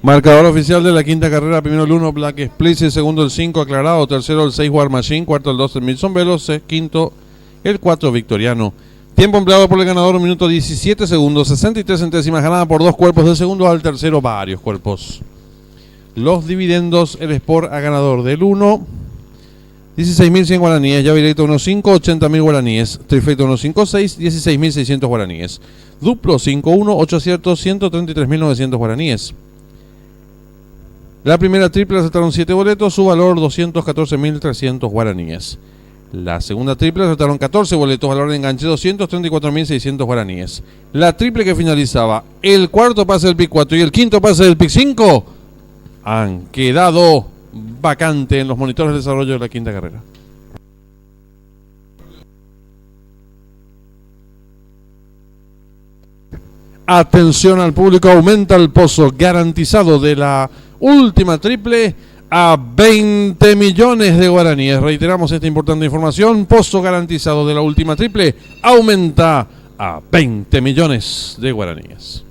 Marcador oficial de la quinta carrera: primero el 1 Black Explicit, segundo el 5 Aclarado, tercero el 6 War Machine, cuarto el 12 Milson Veloz, quinto el 4 Victoriano. Tiempo empleado por el ganador: 1 minuto 17 segundos 63 centésimas, ganada por 2 cuerpos de segundo, al tercero varios cuerpos. Los dividendos: el Sport a ganador del 1, 16.100 guaraníes, llave directa 1.5, 80.000 guaraníes, trifecta 1.5.6, 16.600 guaraníes, duplo 5.1, 8 aciertos, 133.900 guaraníes. La primera triple acertaron 7 boletos, su valor 214.300 guaraníes. La segunda triple acertaron 14 boletos, valor de enganche 234.600 guaraníes. La triple que finalizaba el cuarto pase del pick 4 y el quinto pase del pick 5 han quedado vacante en los monitores de desarrollo de la quinta carrera. Atención al público, aumenta el pozo garantizado de la última triple a 20 millones de guaraníes. Reiteramos esta importante información: pozo garantizado de la última triple aumenta a 20 millones de guaraníes.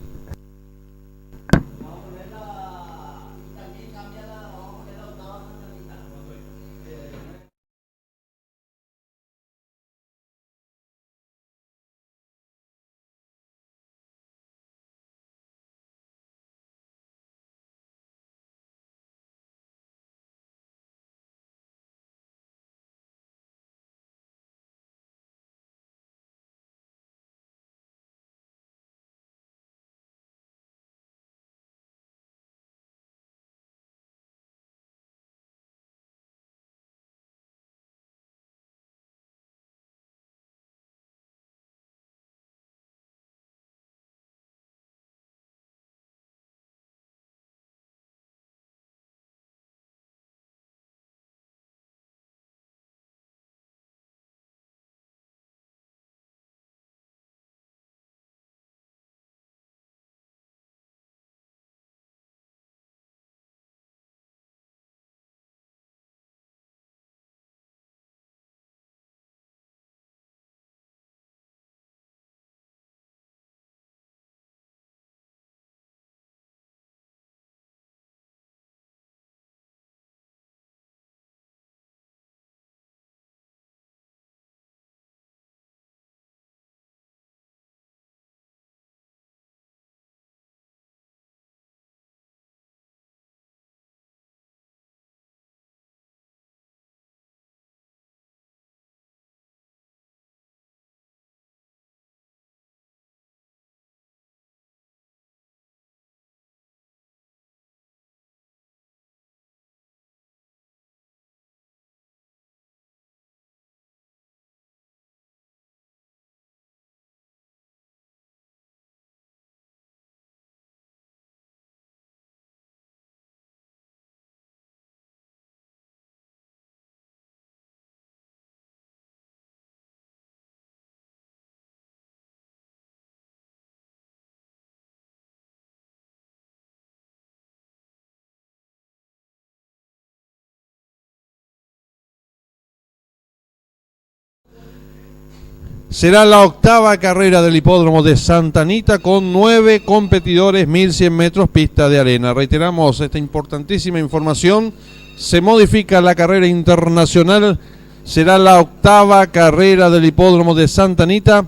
Será la octava carrera del hipódromo de Santa Anita con 9 competidores, 1.100 metros pista de arena. Reiteramos esta importantísima información: se modifica la carrera internacional, será la octava carrera del hipódromo de Santa Anita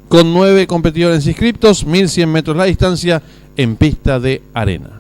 con 9 competidores inscriptos, 1.100 metros la distancia en pista de arena.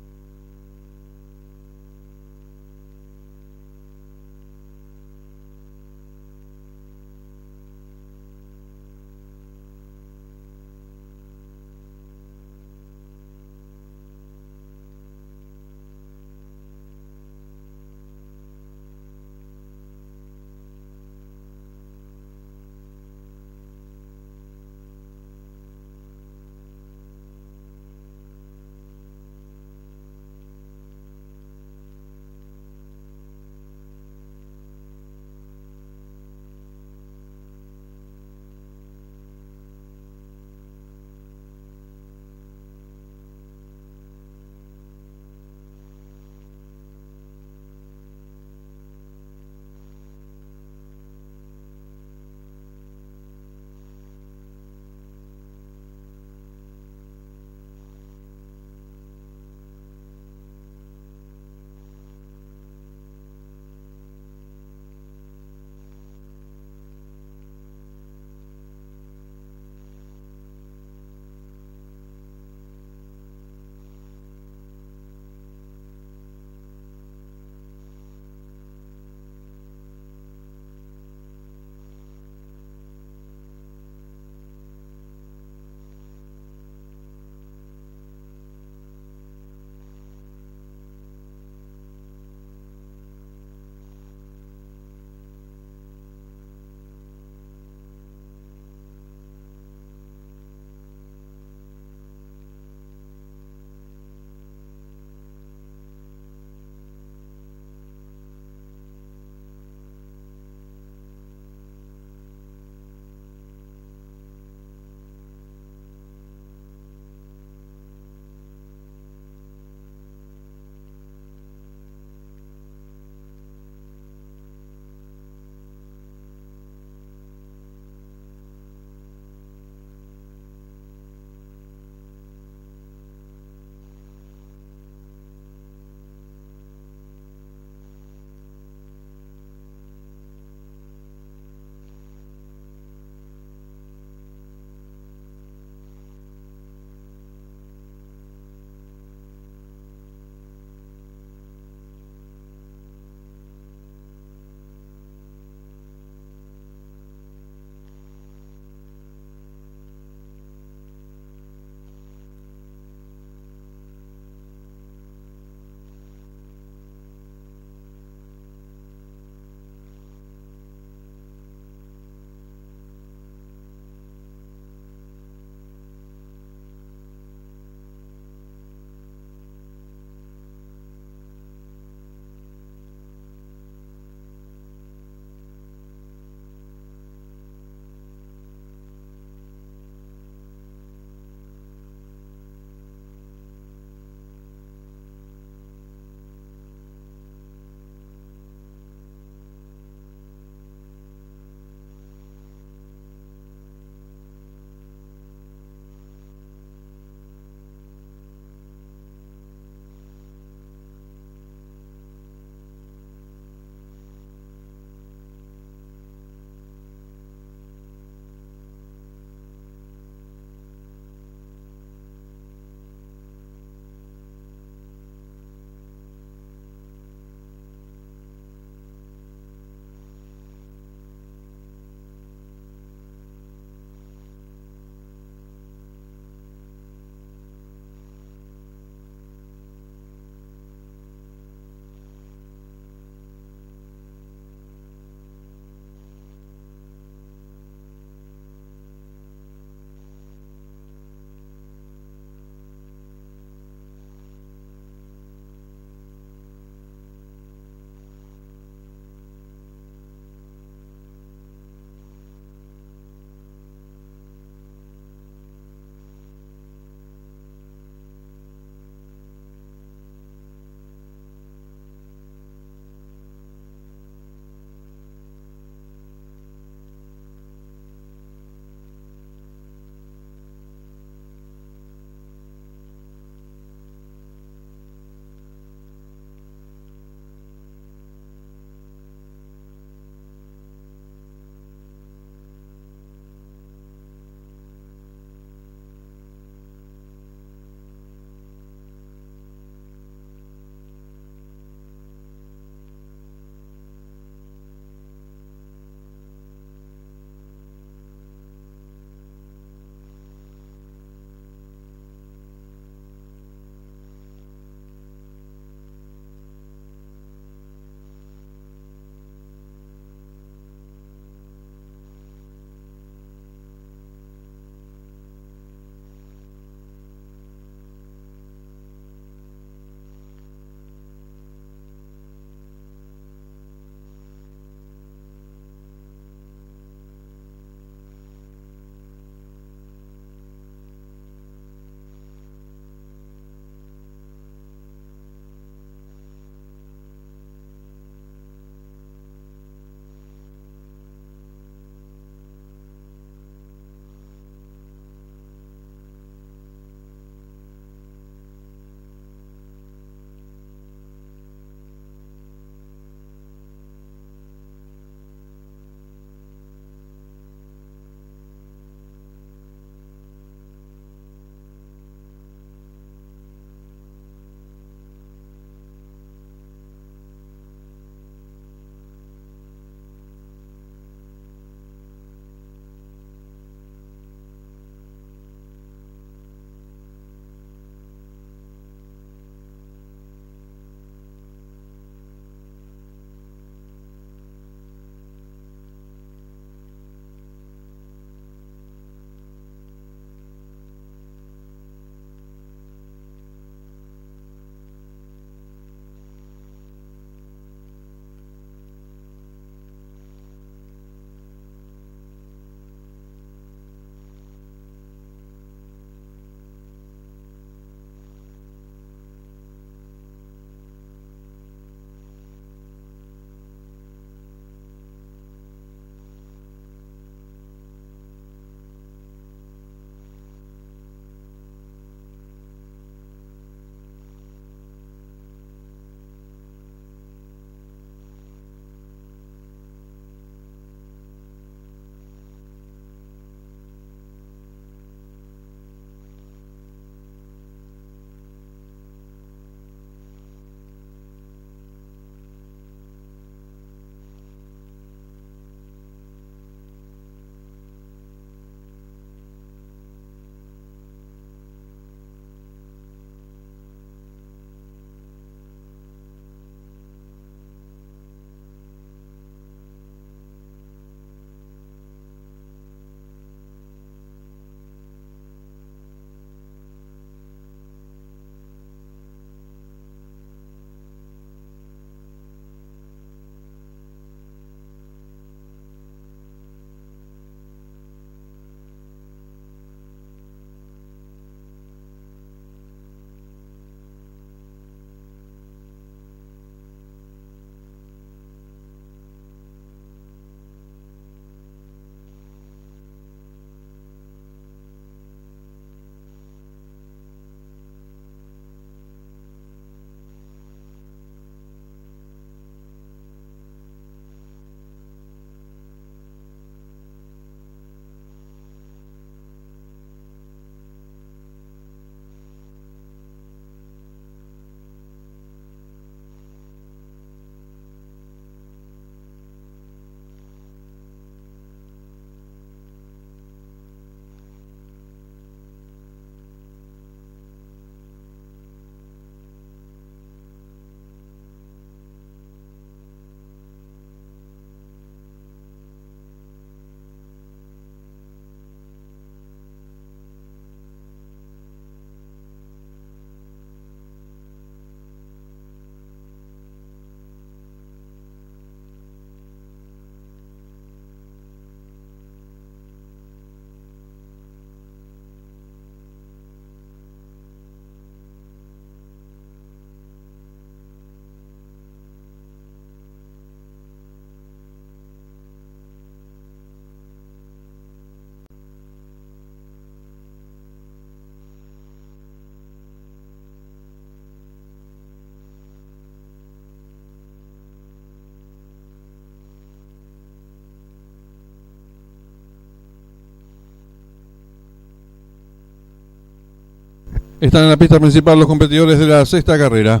Están en la pista principal los competidores de la sexta carrera.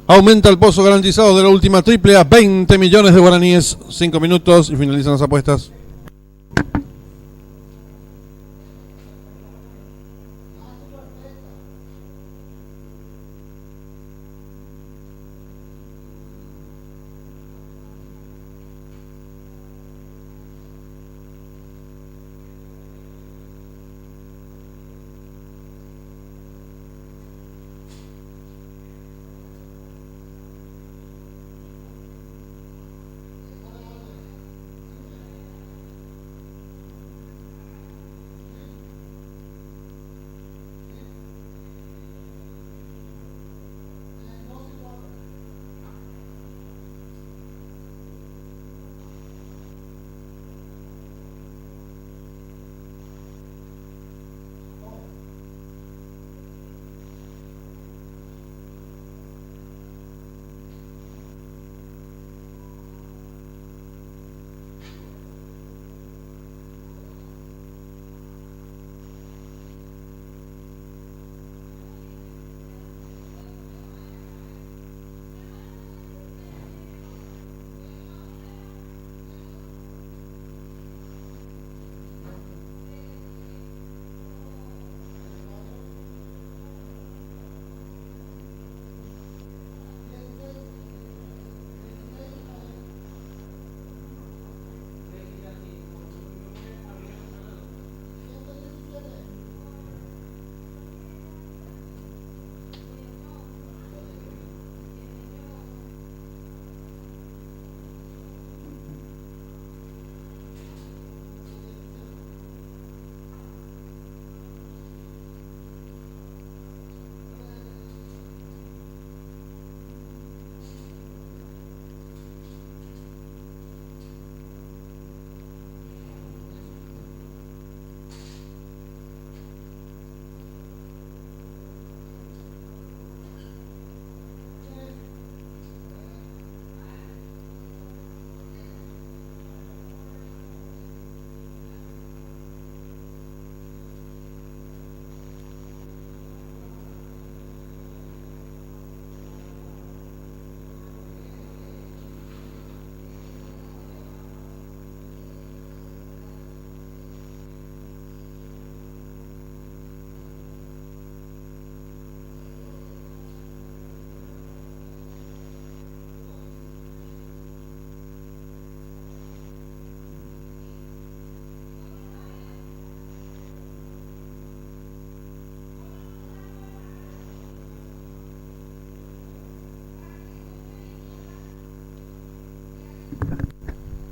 Aumenta el pozo garantizado de la última triple a 20 millones de guaraníes. 5 minutos y finalizan las apuestas.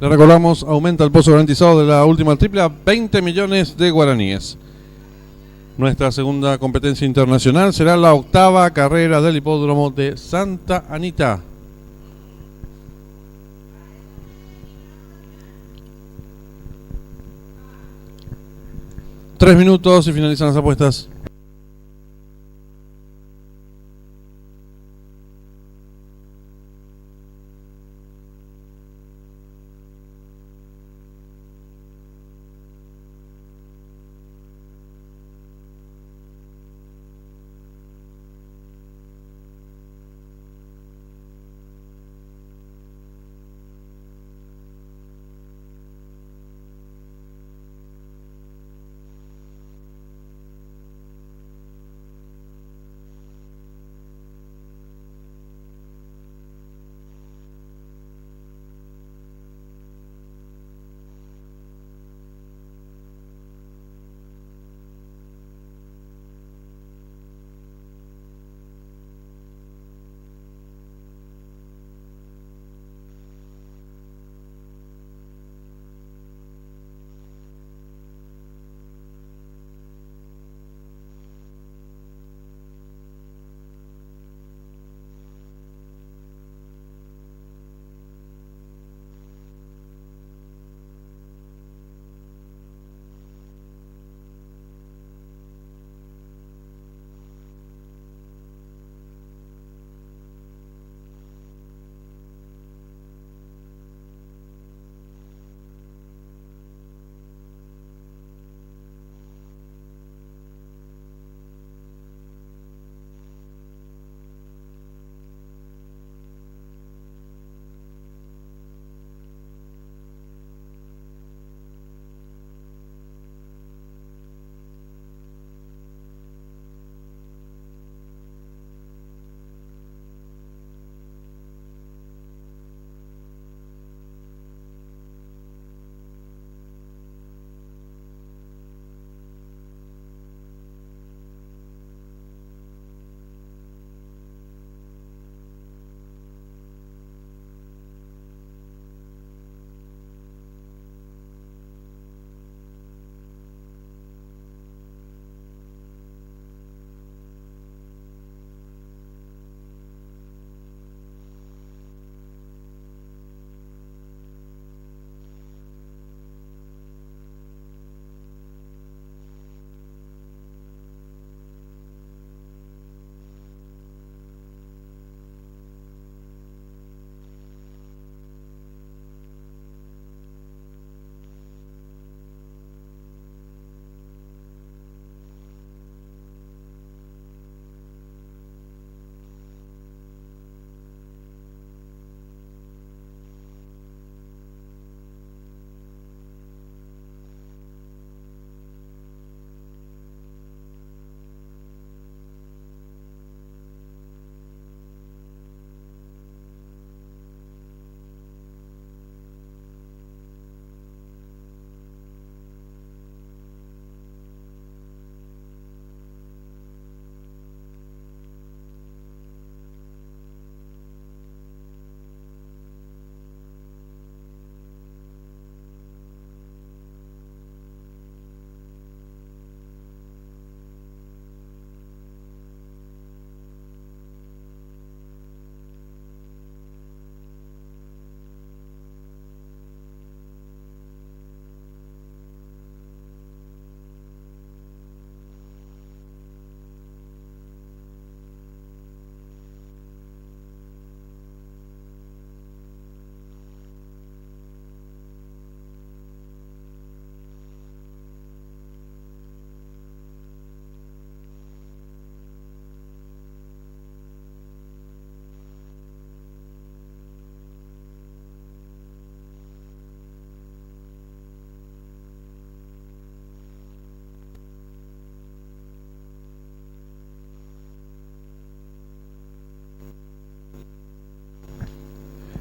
Le recordamos, aumenta el pozo garantizado de la última triple a 20 millones de guaraníes. Nuestra segunda competencia internacional será la octava carrera del hipódromo de Santa Anita. Tres minutos y finalizan las apuestas.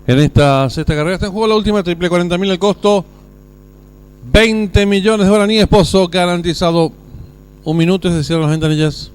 En esta sexta carrera está en juego la última, triple 40.000 el costo. 20 millones de guaraníes, Pozo garantizado. Un minuto y se cierran las ventanillas.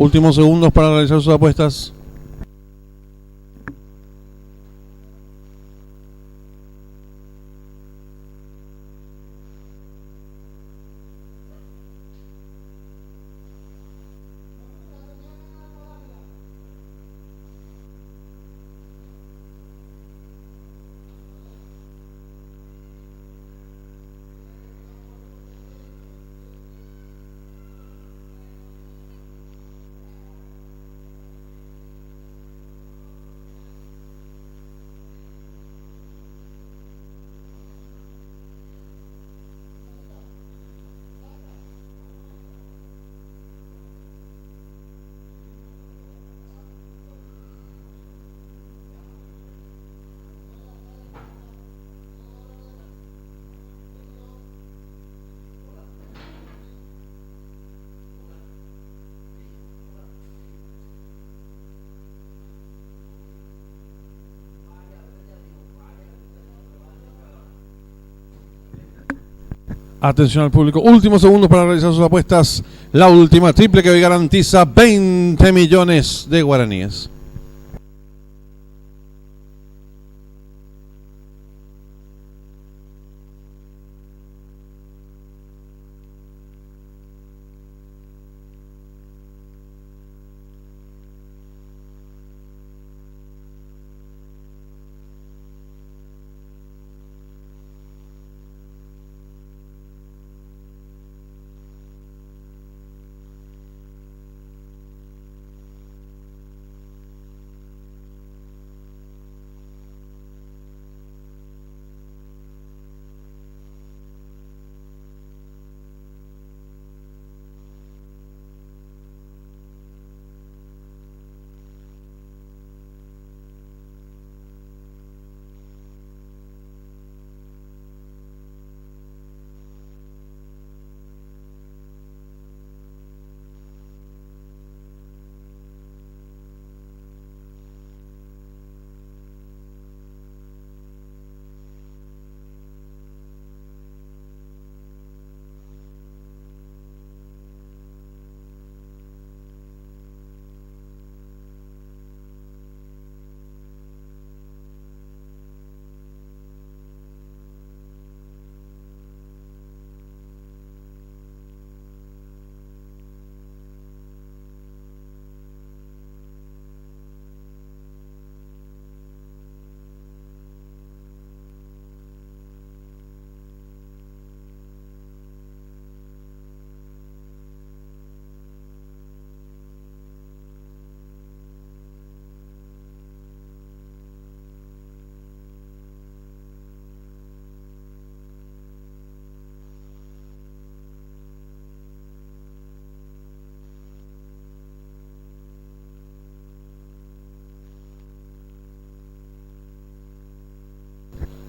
Últimos segundos para realizar sus apuestas. Atención al público. Últimos segundos para realizar sus apuestas. La última triple que hoy garantiza 20 millones de guaraníes.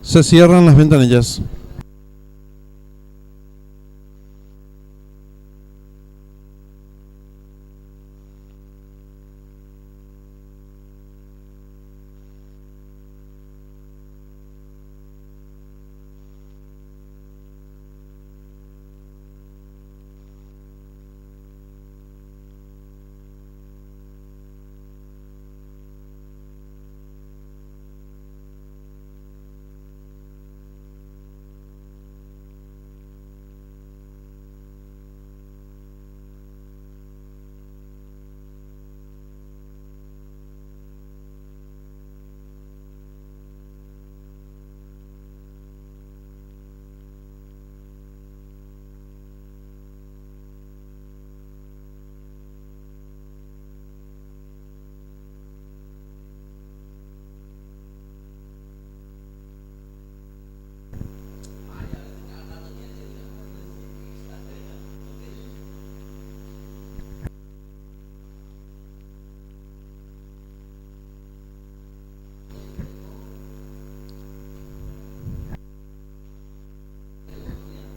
Se cierran las ventanillas.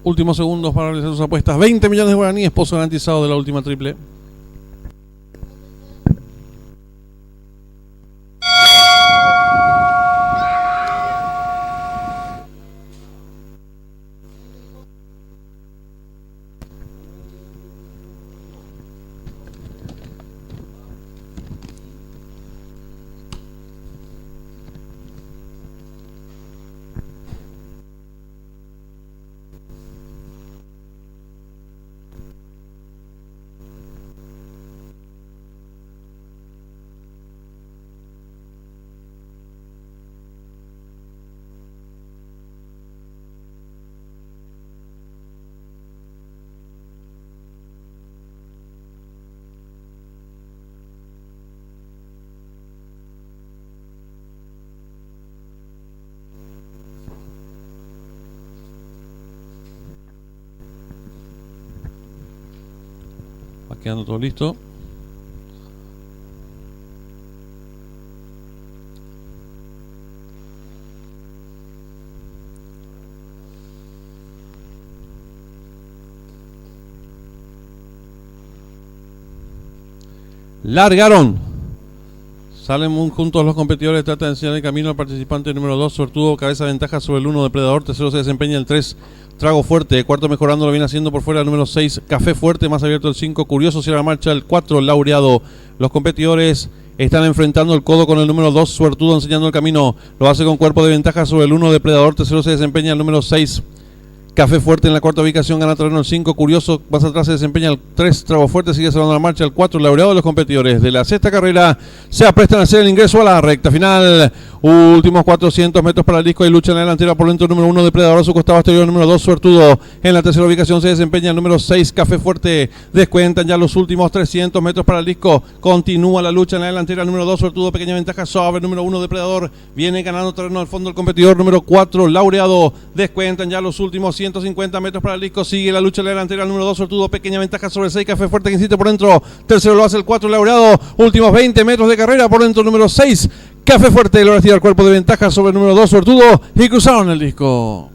Últimos segundos para realizar sus apuestas. 20 millones de guaraníes, pozo garantizado de la última triple. Va quedando todo listo. Largaron. Salen muy juntos los competidores, trata de enseñar el camino al participante número 2, Sortudo, cabeza ventaja sobre el 1, Depredador, tercero se desempeña el 3, Trago Fuerte, cuarto mejorando lo viene haciendo por fuera el número 6, Café Fuerte, más abierto el 5, Curioso cierra la marcha el 4, Laureado. Los competidores están enfrentando el codo con el número 2, Suertudo enseñando el camino, lo hace con cuerpo de ventaja sobre el 1, Depredador, tercero se desempeña el número 6, Café Fuerte en la cuarta ubicación, gana terreno el 5, Curioso, más atrás se desempeña el 3, Trago Fuerte, sigue cerrando la marcha el 4, Laureado. Los competidores de la sexta carrera se aprestan a hacer el ingreso a la recta final. Últimos 400 metros para el disco y lucha en la delantera por dentro el número 1, Depredador, a su costado exterior el número 2, Suertudo. En la tercera ubicación se desempeña el número 6, Café Fuerte. Descuentan ya los últimos 300 metros para el disco. Continúa la lucha en la delantera el número 2, Suertudo, pequeña ventaja sobre el número 1, Depredador. Viene ganando terreno al fondo el competidor número 4, Laureado. Descuentan ya los últimos 150 metros para el disco. Sigue la lucha en la delantera el número 2, Suertudo, pequeña ventaja sobre el 6, Café Fuerte, que insiste por dentro. Tercero lo hace el 4, Laureado. Últimos 20 metros de carrera por dentro el número 6, Café Fuerte. Logra tirar el cuerpo de ventaja sobre el número 2, Suertudo, y cruzaron el disco.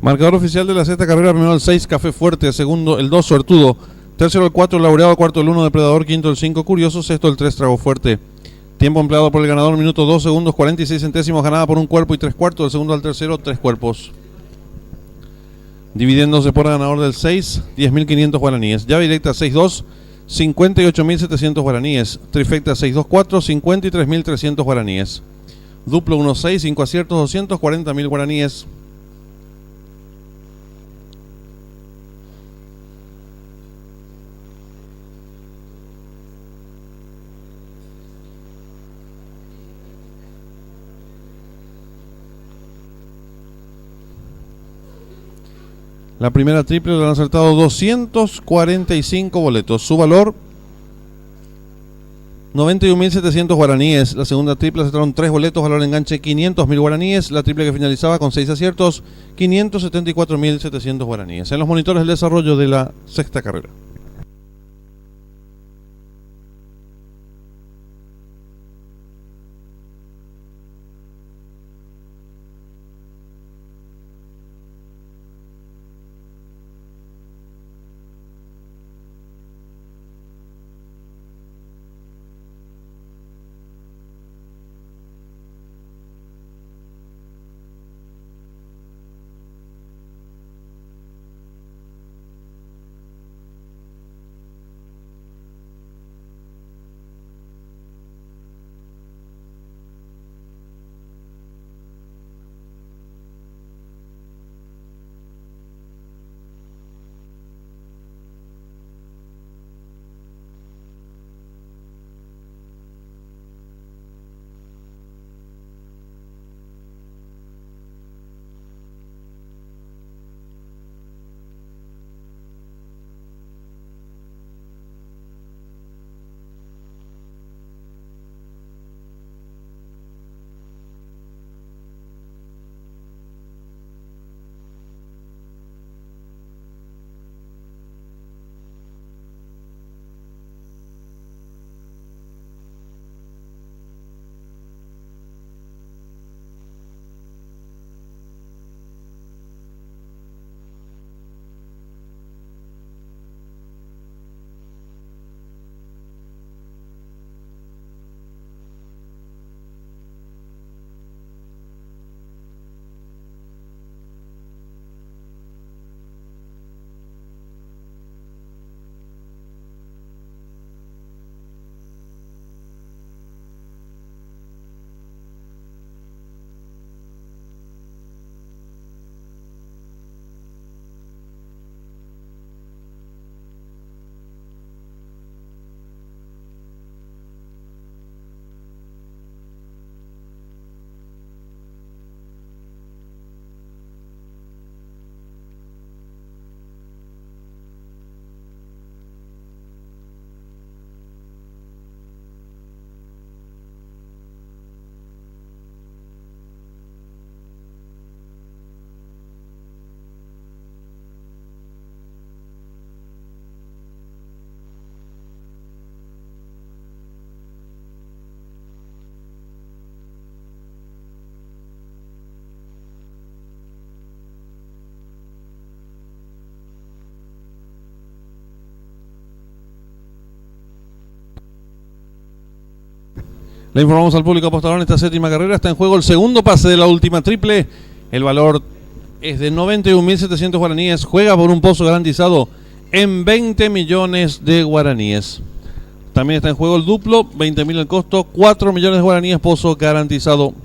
Marcador oficial de la sexta carrera: primero el 6, Café Fuerte; segundo el 2, Suertudo; tercero el 4, Laureado; cuarto el 1, Depredador; quinto el 5, Curioso; sexto el 3, Trago Fuerte. Tiempo empleado por el ganador: minuto 2 segundos 46 centésimos, ganada por 1 cuerpo y 3 cuartos. Del segundo al tercero, 3 cuerpos. Dividiéndose por ganador del 6, 10.500 guaraníes. Llave directa 6-2, 58.700 guaraníes. Trifecta 6-2-4, 53.300 guaraníes. Duplo 1-6, 5 aciertos, 240.000 guaraníes. La primera triple le han acertado 245 boletos. Su valor, 91.700 guaraníes. La segunda triple acertaron 3 boletos, valor de enganche 500.000 guaraníes. La triple que finalizaba con 6 aciertos, 574.700 guaraníes. En los monitores del desarrollo de la sexta carrera. Le informamos al público apostador: en esta séptima carrera está en juego el segundo pase de la última triple. El valor es de 91.700 guaraníes. Juega por un pozo garantizado en 20 millones de guaraníes. También está en juego el duplo, 20.000 el costo, 4 millones de guaraníes, pozo garantizado.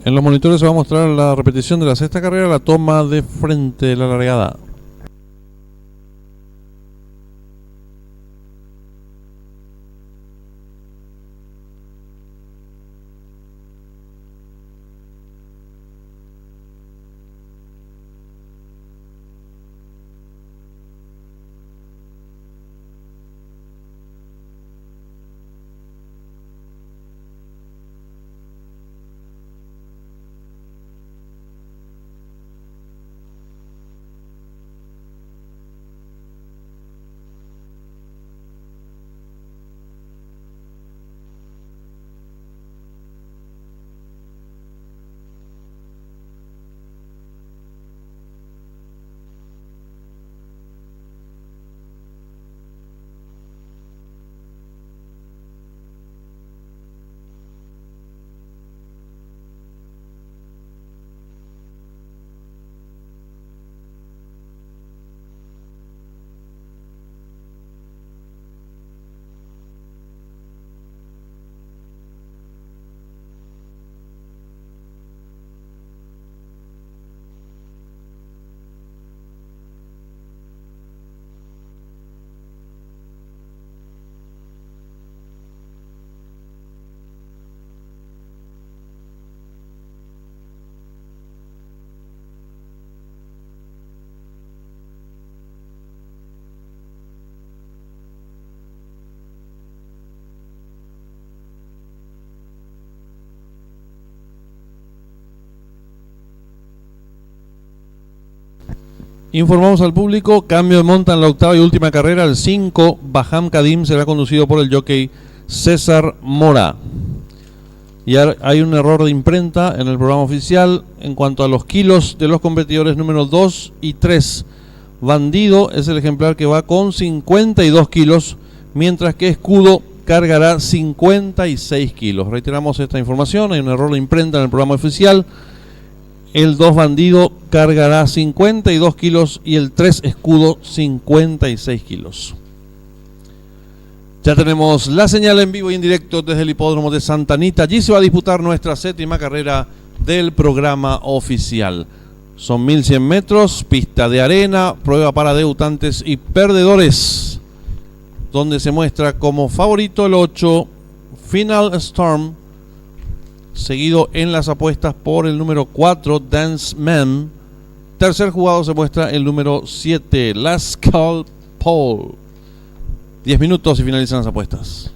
En los monitores se va a mostrar la repetición de la sexta carrera, la toma de frente de la largada. Informamos al público, cambio de monta en la octava y última carrera, el 5, Baham Kadim, será conducido por el jockey César Mora. Y hay un error de imprenta en el programa oficial en cuanto a los kilos de los competidores número 2 y 3. Bandido es el ejemplar que va con 52 kilos, mientras que Escudo cargará 56 kilos. Reiteramos esta información, hay un error de imprenta en el programa oficial. El 2 Bandido cargará 52 kilos y el 3 Escudo 56 kilos. Ya tenemos la señal en vivo y en directo desde el hipódromo de Santa Anita. Allí se va a disputar nuestra séptima carrera del programa oficial. Son 1100 metros, pista de arena, prueba para debutantes y perdedores, donde se muestra como favorito el 8 Final Storm, seguido en las apuestas por el número 4 Dance Man. Tercer jugado se muestra el número 7 Lascal Paul. 10 minutos y finalizan las apuestas.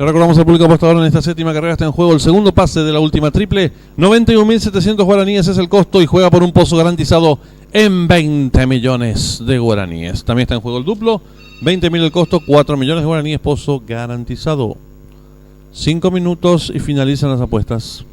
Le recordamos al público apostador, en esta séptima carrera está en juego el segundo pase de la última triple. 91.700 guaraníes es el costo y juega por un pozo garantizado en 20 millones de guaraníes. También está en juego el duplo. 20.000 el costo, 4 millones de guaraníes, pozo garantizado. 5 minutos y finalizan las apuestas.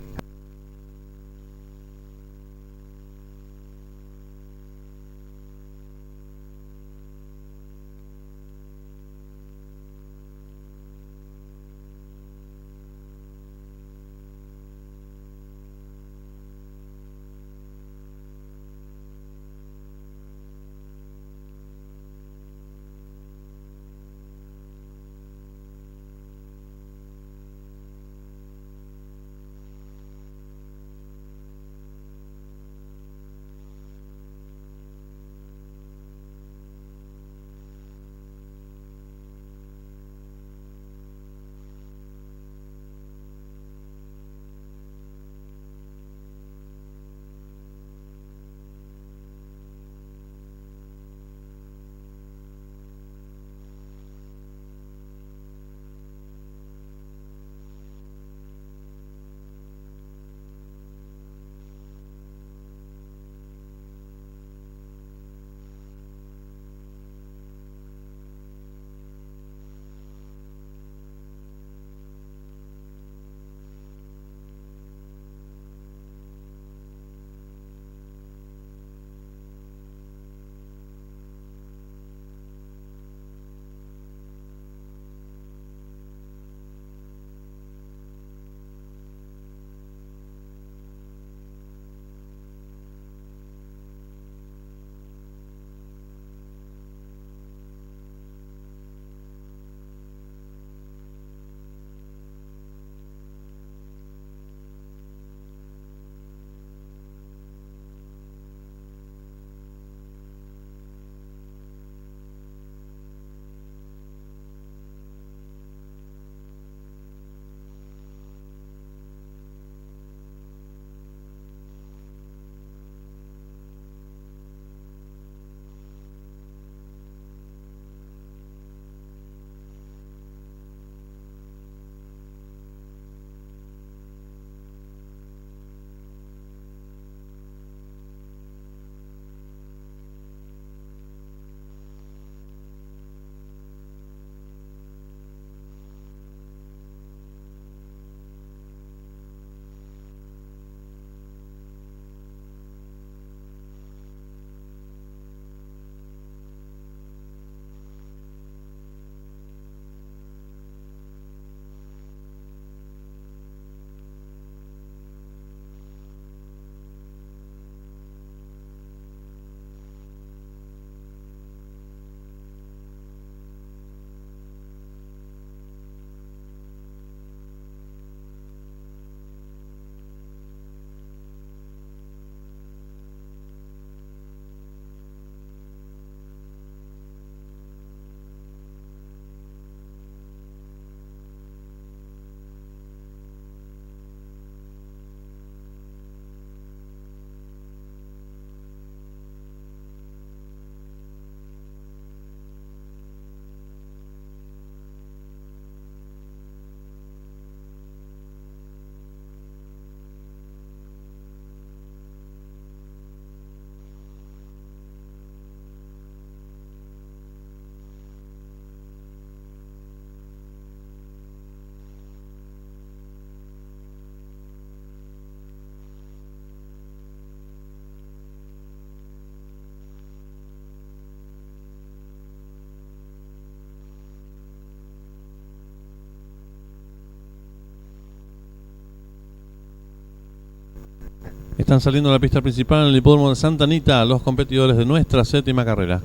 Están saliendo a la pista principal en el hipódromo de Santa Anita los competidores de nuestra séptima carrera.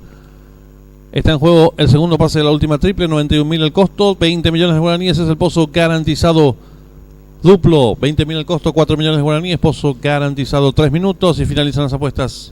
Está en juego el segundo pase de la última triple, 91.000 el costo, 20 millones de guaraníes es el pozo garantizado duplo, 20.000 el costo, 4 millones de guaraníes, pozo garantizado, 3 minutos y finalizan las apuestas.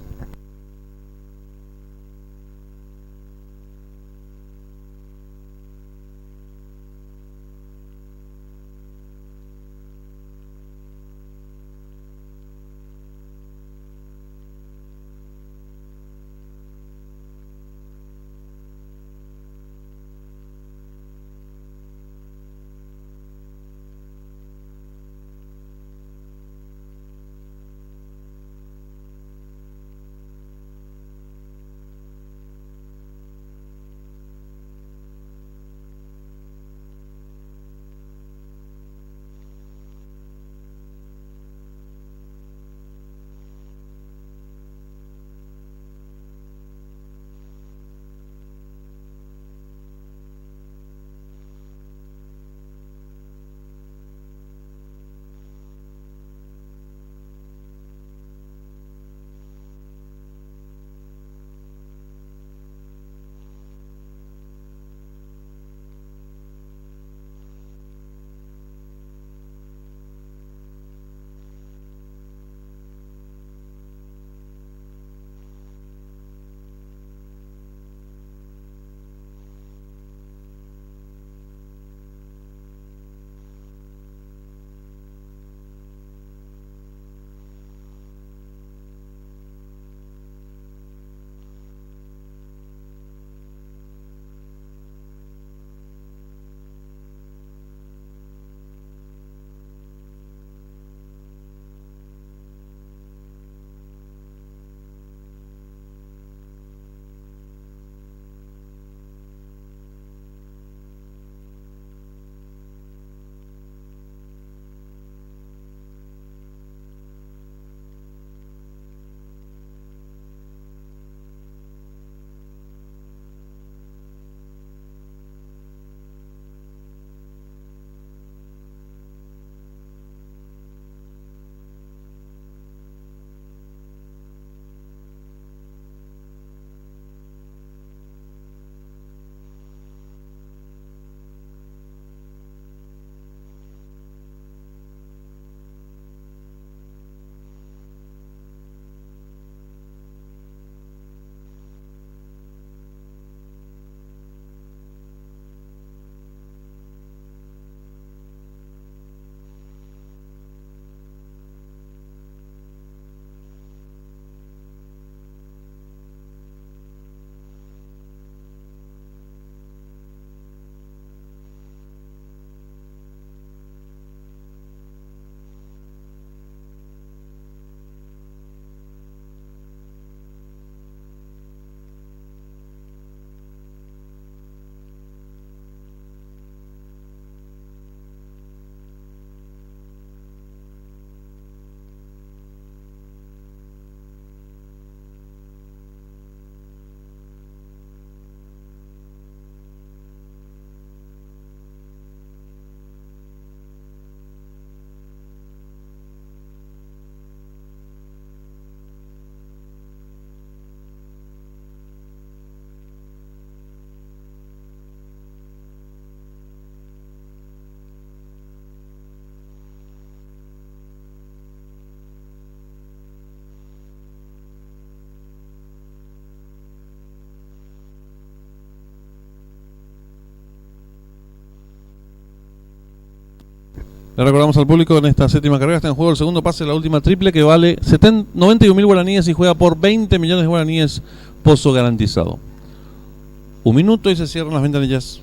Le recordamos al público que en esta séptima carrera está en juego el segundo pase de la última triple que vale 91.000 guaraníes y juega por 20 millones de guaraníes, pozo garantizado. Un minuto y se cierran las ventanillas.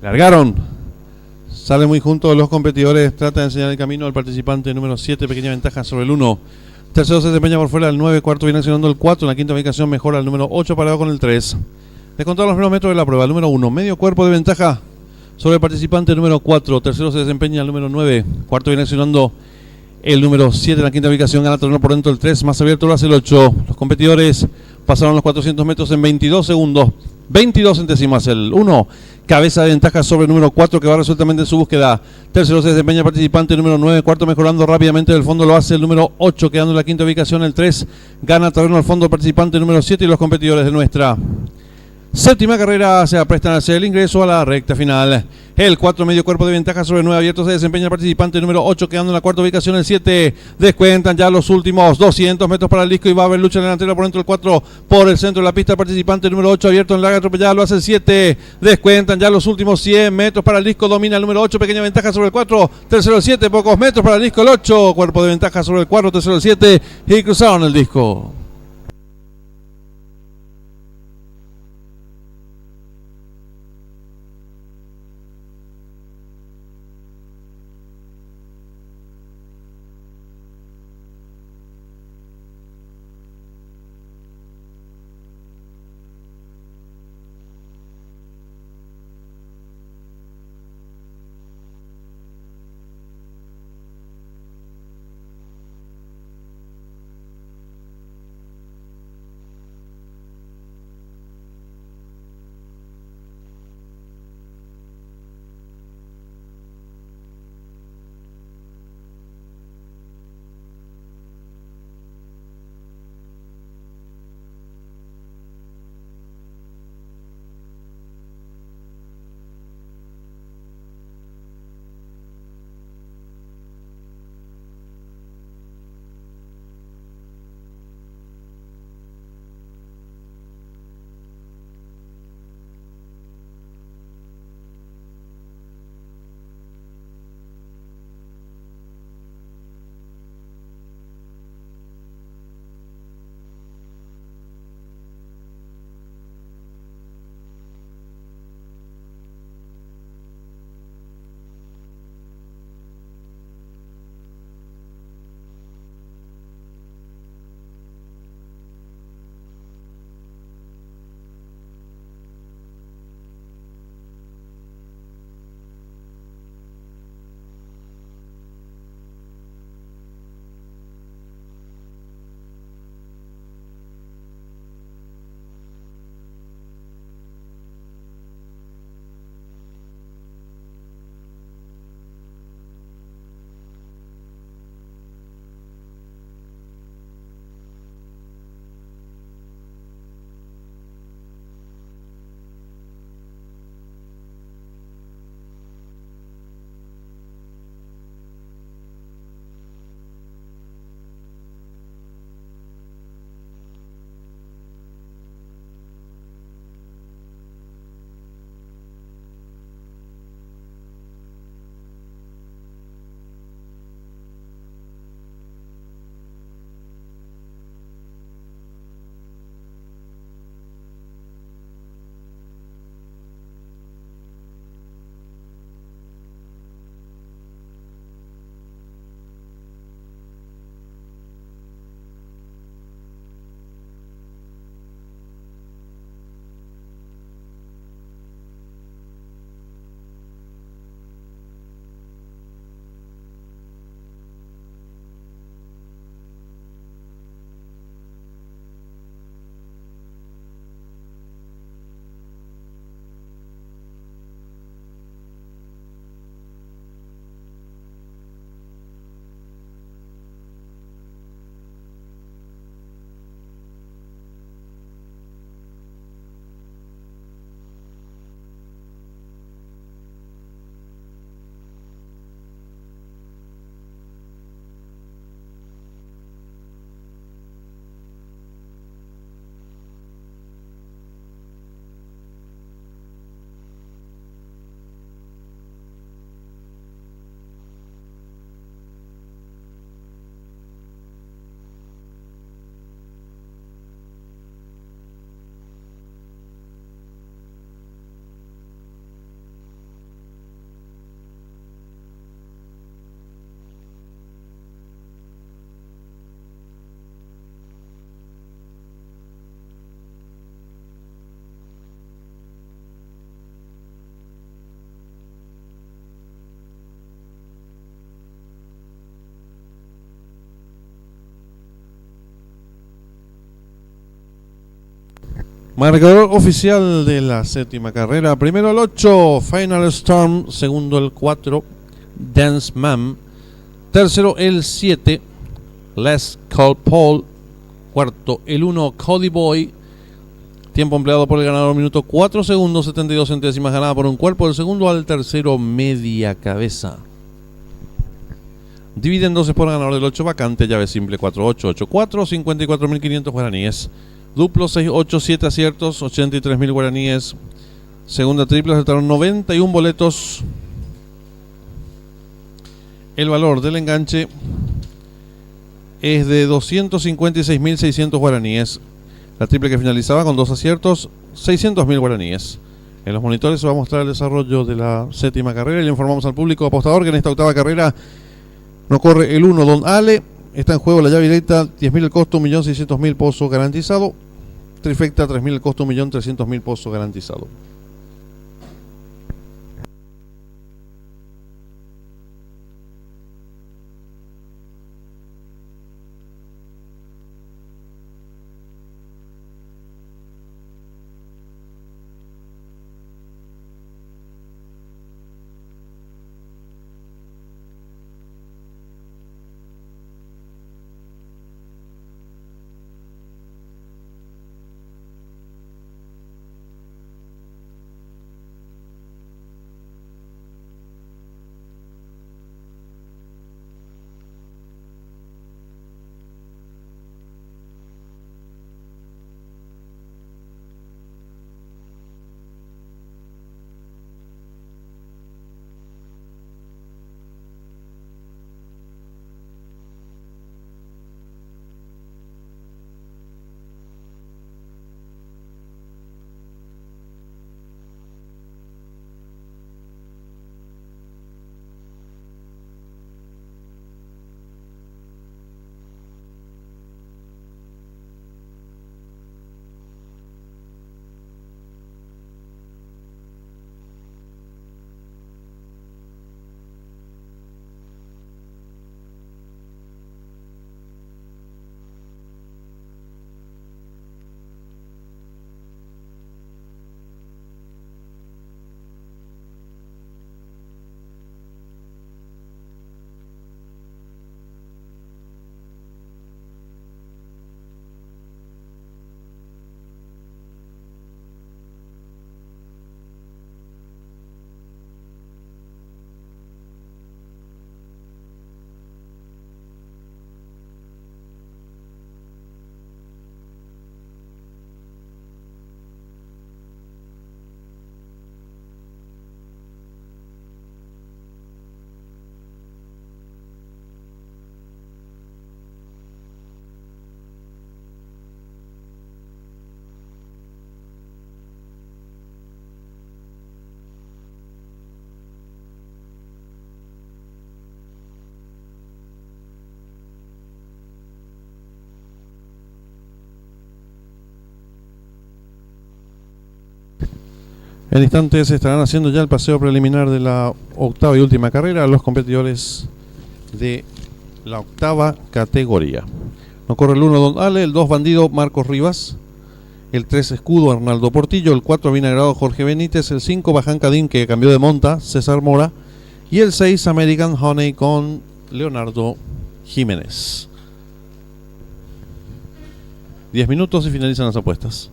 Largaron. Salen muy juntos los competidores. Trata de enseñar el camino al participante número 7. Pequeña ventaja sobre el 1. Tercero se desempeña por fuera el 9. Cuarto viene accionando el 4. En la quinta ubicación mejora el número 8 parado con el 3. Descontado los primeros metros de la prueba. El número 1. Medio cuerpo de ventaja sobre el participante número 4. Tercero se desempeña el número 9. Cuarto viene accionando el número 7. En la quinta ubicación gana terreno por dentro el 3. Más abierto lo hace el 8. Los competidores pasaron los 400 metros en 22 segundos. 22 centésimas el 1. Cabeza de ventaja sobre el número 4 que va resueltamente en su búsqueda. Tercero se desempeña el participante número 9. Cuarto mejorando rápidamente del fondo lo hace el número 8. Quedando en la quinta ubicación el 3. Gana terreno al fondo el participante número 7 y los competidores de nuestra séptima carrera se aprestan a hacer el ingreso a la recta final. El 4 medio cuerpo de ventaja sobre el 9 abierto se desempeña el participante número 8 quedando en la cuarta ubicación el 7. Descuentan ya los últimos 200 metros para el disco y va a haber lucha delantera por dentro el 4 por el centro de la pista. El participante número 8 abierto en larga atropellada lo hace el 7. Descuentan ya los últimos 100 metros para el disco. Domina el número 8. Pequeña ventaja sobre el 4. Tercero el 7. Pocos metros para el disco el 8. Cuerpo de ventaja sobre el 4. Tercero el 7. Y cruzaron el disco. Marcador oficial de la séptima carrera. Primero el 8, Final Storm. Segundo el 4, Dance Man. Tercero el 7, Les Call Paul. Cuarto el 1, Cody Boy. Tiempo empleado por el ganador, minuto 4 segundos 72 centésimas, ganada por un cuerpo. Del segundo al tercero, Media Cabeza. Divide en 12 por ganador del 8, vacante, llave simple 4884, 54.500 guaraníes. Duplo 687 aciertos, 83.000 guaraníes. Segunda triple, acertaron 91 boletos. El valor del enganche es de 256.600 guaraníes. La triple que finalizaba con 2 aciertos, 600.000 guaraníes. En los monitores se va a mostrar el desarrollo de la séptima carrera y le informamos al público apostador que en esta octava carrera no corre el 1, Don Ale. Está en juego la llave directa, 10.000 el costo, 1.600.000 pozo garantizado. Trifecta, 3.000 el costo, 1.300.000 pozo garantizado. En instantes estarán haciendo ya el paseo preliminar de la octava y última carrera los competidores de la octava categoría. No corre el 1 Don Ale, el 2 Bandido Marcos Rivas, el 3 Escudo Arnaldo Portillo, el 4 Vinagrado Jorge Benítez, el 5 Baján Cadín que cambió de monta César Mora y el 6 American Honey con Leonardo Jiménez. 10 minutos y finalizan las apuestas.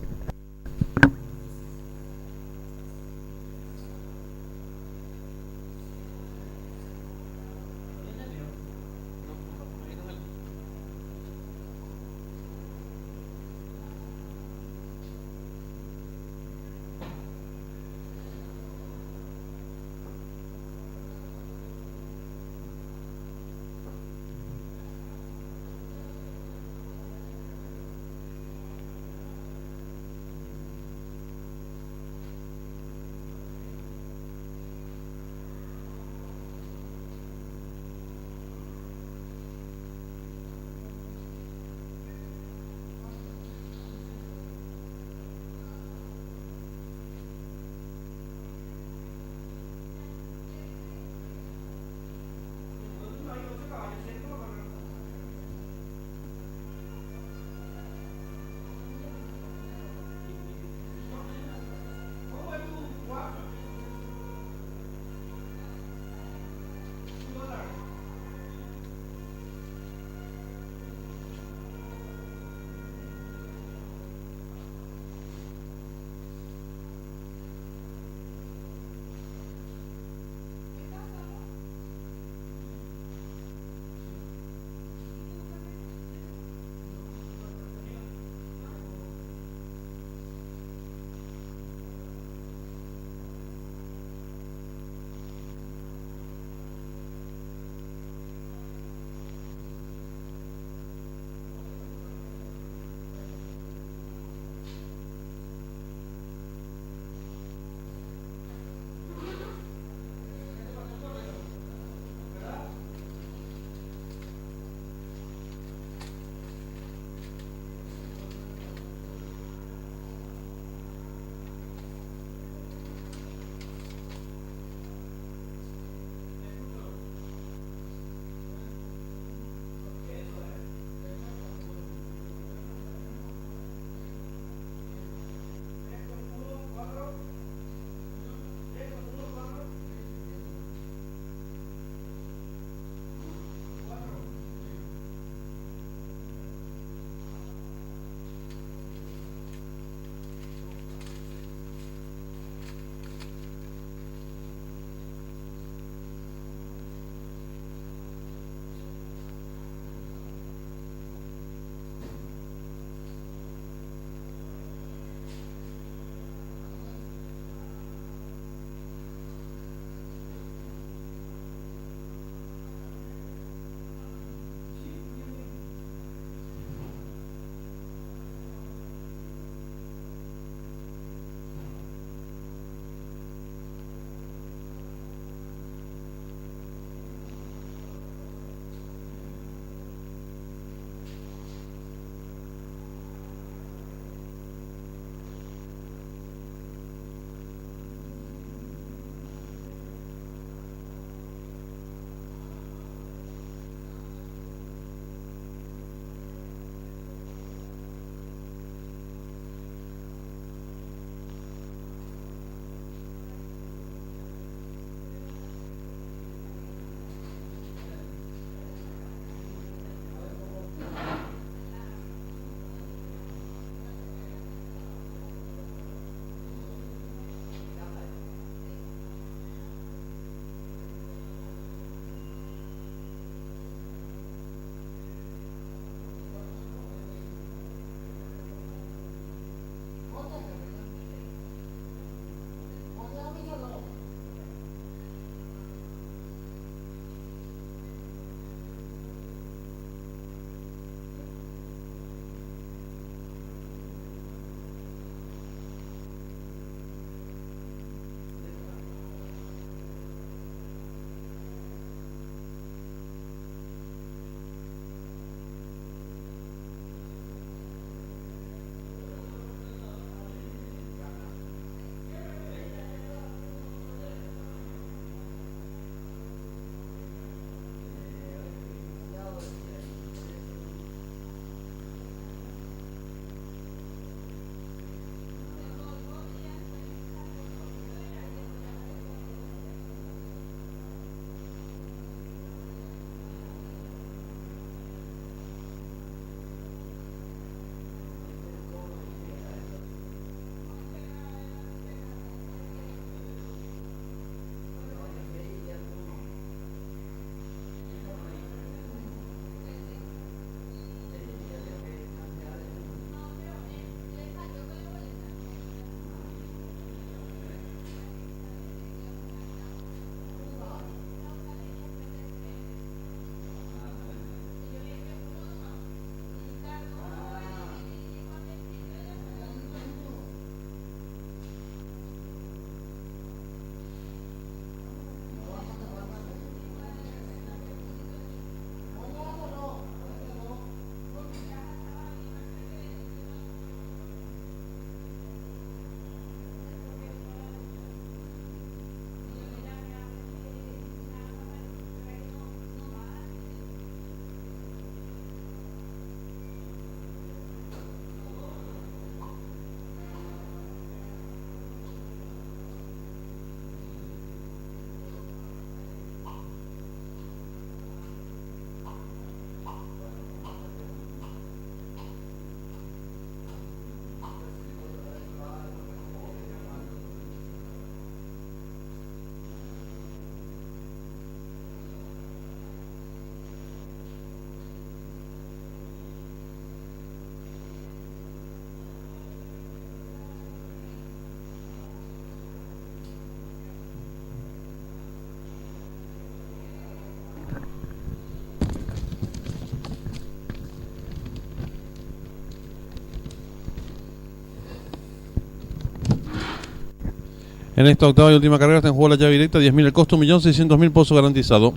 En esta octava y última carrera está en juego la llave directa, 10.000 el costo, 1.600.000 pozo garantizado.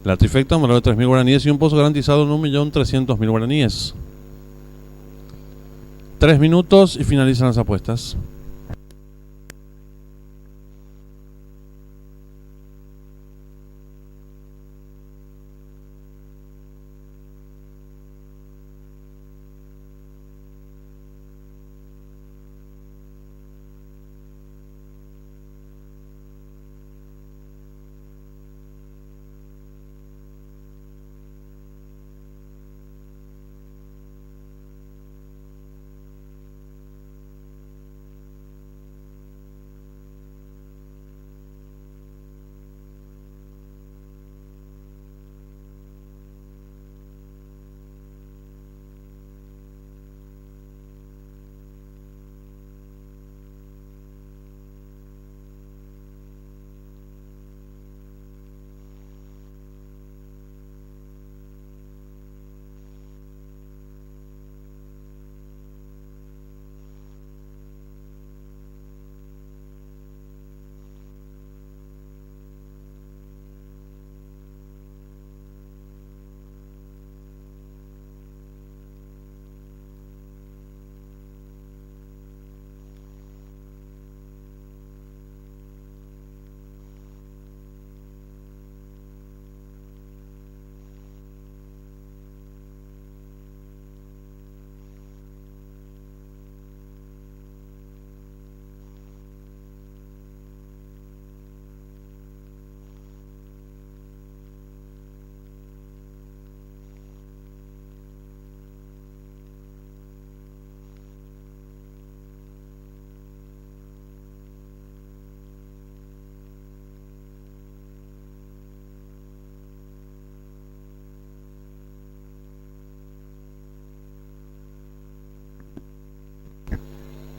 La trifecta, un valor de 3.000 guaraníes y un pozo garantizado en 1.300.000 guaraníes. 3 minutos y finalizan las apuestas.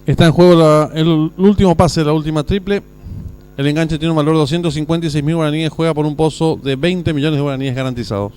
Está en juego el último pase, la última triple. El enganche tiene un valor de 256.000 guaraníes. Juega por un pozo de 20 millones de guaraníes garantizados.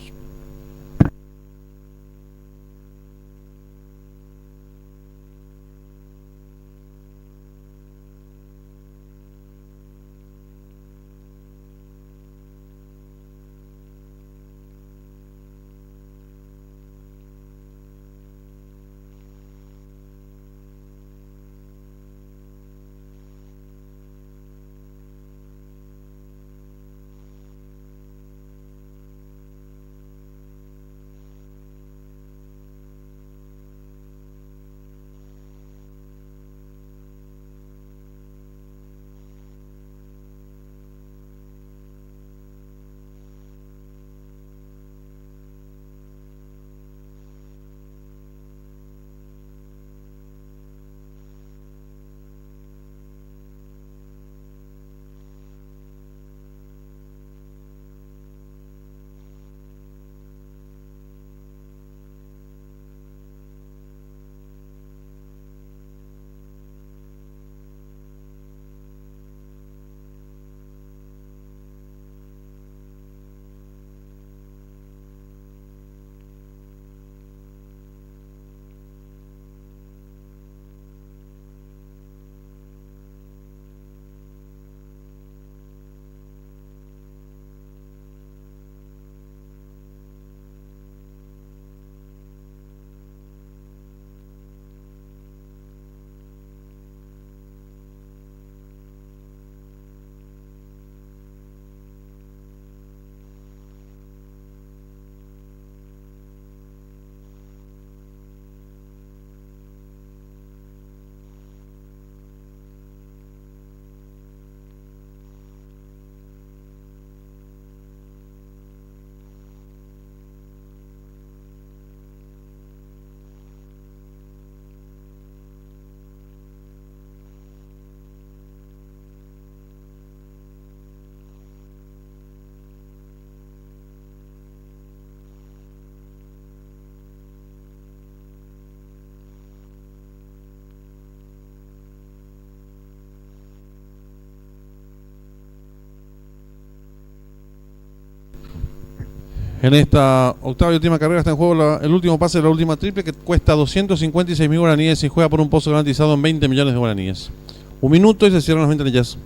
En esta octava y última carrera está en juego el último pase de la última triple, que cuesta 256.000 guaraníes y juega por un pozo garantizado en 20 millones de guaraníes. 1 minuto y se cierran las ventanillas.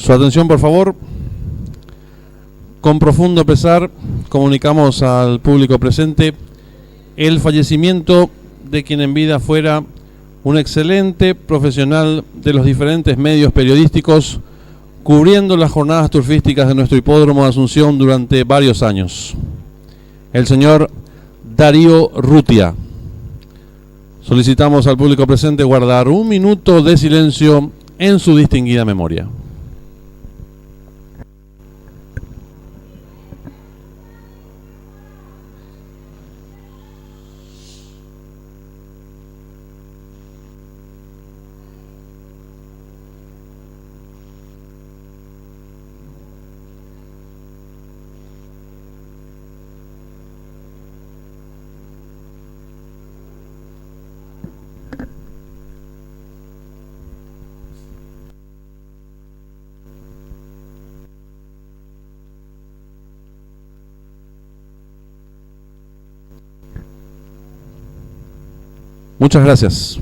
Su atención, por favor. Con profundo pesar comunicamos al público presente el fallecimiento de quien en vida fuera un excelente profesional de los diferentes medios periodísticos, cubriendo las jornadas turfísticas de nuestro hipódromo de Asunción durante varios años. El señor Darío Rutia. Solicitamos al público presente guardar 1 minuto de silencio en su distinguida memoria. Muchas gracias.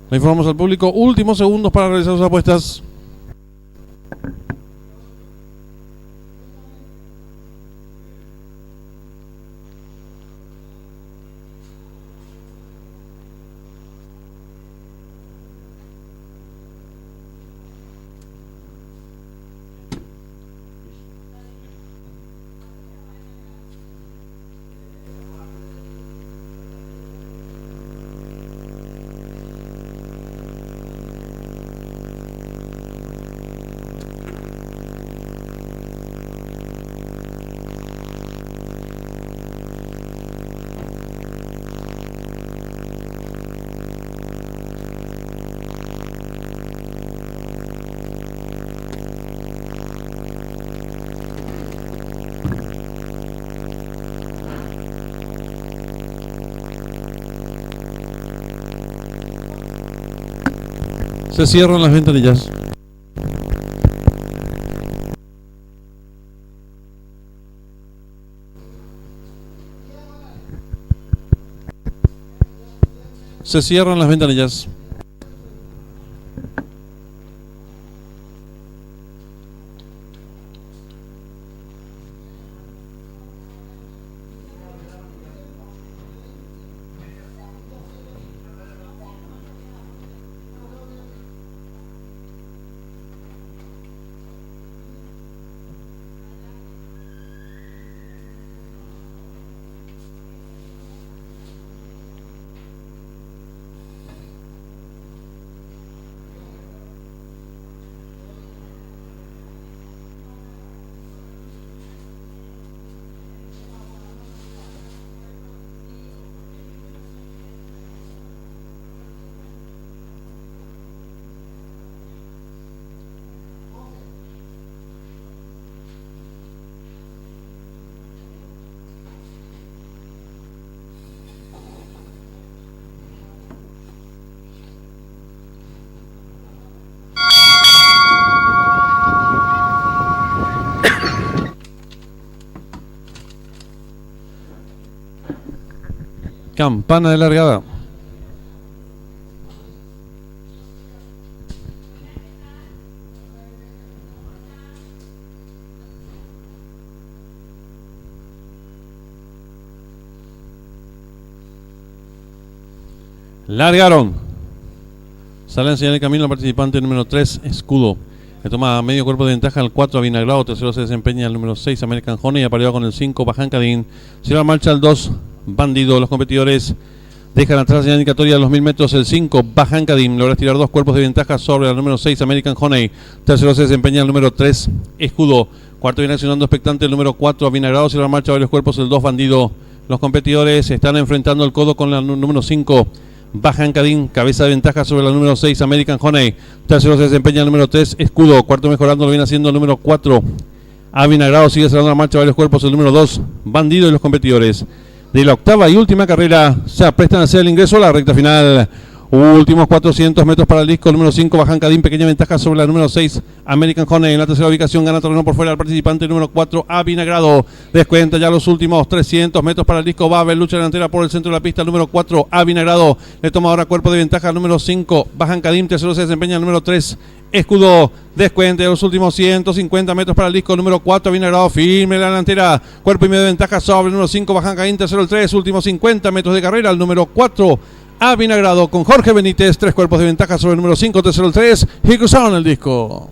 Le informamos al público, últimos segundos para realizar sus apuestas. Se cierran las ventanillas. Se cierran las ventanillas. Campana de largada. Largaron. Sale a enseñar el camino al participante número 3, Escudo. Le toma medio cuerpo de ventaja al 4, Avinagrado. Tercero se desempeña el número 6, American Honey. Apareado con el 5, Bajancadín. Se va a marcha el 2, Bandido. Los competidores dejan atrás la señal indicatoria de los 1000 metros. El 5, Bajancadín. Logra estirar 2 cuerpos de ventaja sobre el número 6, American Honey. Tercero se desempeña el número 3, Escudo. Cuarto viene accionando expectante el número 4, Avinagrado. Se va a marcha varios cuerpos el 2, Bandido. Los competidores están enfrentando el codo con la número 5, Bajancadín. Cabeza de ventaja sobre la número 6, American Honey. Tercero se desempeña el número 3, Escudo. Cuarto mejorando lo viene haciendo el número 4, Avinagrado. Sigue cerrando la marcha varios cuerpos el número 2, Bandido. Y los competidores de la octava y última carrera se aprestan a hacer el ingreso a la recta final. Últimos 400 metros para el disco. El número 5, Bajancadín. Pequeña ventaja sobre la número 6, American Honey. En la tercera ubicación gana terreno por fuera el participante número 4, Avinagrado. Descuenta ya los últimos 300 metros para el disco. Va a haber lucha delantera por el centro de la pista. El número 4, Avinagrado. Le toma ahora cuerpo de ventaja al número 5, Bajancadín. Tercero se desempeña el número 3, Escudo. Descuente de los últimos 150 metros para el disco. Número 4, Avinagrado. Firme la delantera. Cuerpo y medio de ventaja sobre el número 5, Bajancadín. Tercero el 3. Últimos 50 metros de carrera. El número 4, Avinagrado, con Jorge Benítez. 3 cuerpos de ventaja sobre el número 5. Tercero el 3. Y cruzaron el disco.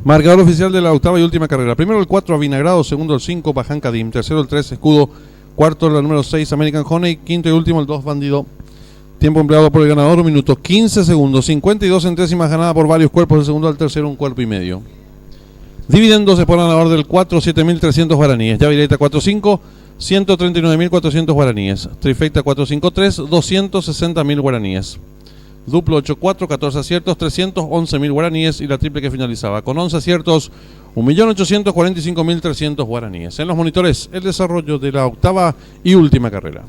Marcador oficial de la octava y última carrera. Primero el 4 Avinagrado, segundo el 5 Bajan Kadim, tercero el 3 Escudo, cuarto la número 6 American Honey, quinto y último el 2 Bandido. Tiempo empleado por el ganador, 1 minuto 15 segundos, 52 centésimas ganada por varios cuerpos, del segundo al tercero 1 cuerpo y medio. Dividendos por ganador del 4, 7.300 guaraníes. Llavireta 4-5, 139.400 guaraníes. Trifecta 4-5-3, 260.000 guaraníes. Duplo 8-4, 14 aciertos, 311.000 guaraníes. Y la triple que finalizaba con 11 aciertos, 1.845.300 guaraníes. En los monitores, el desarrollo de la octava y última carrera.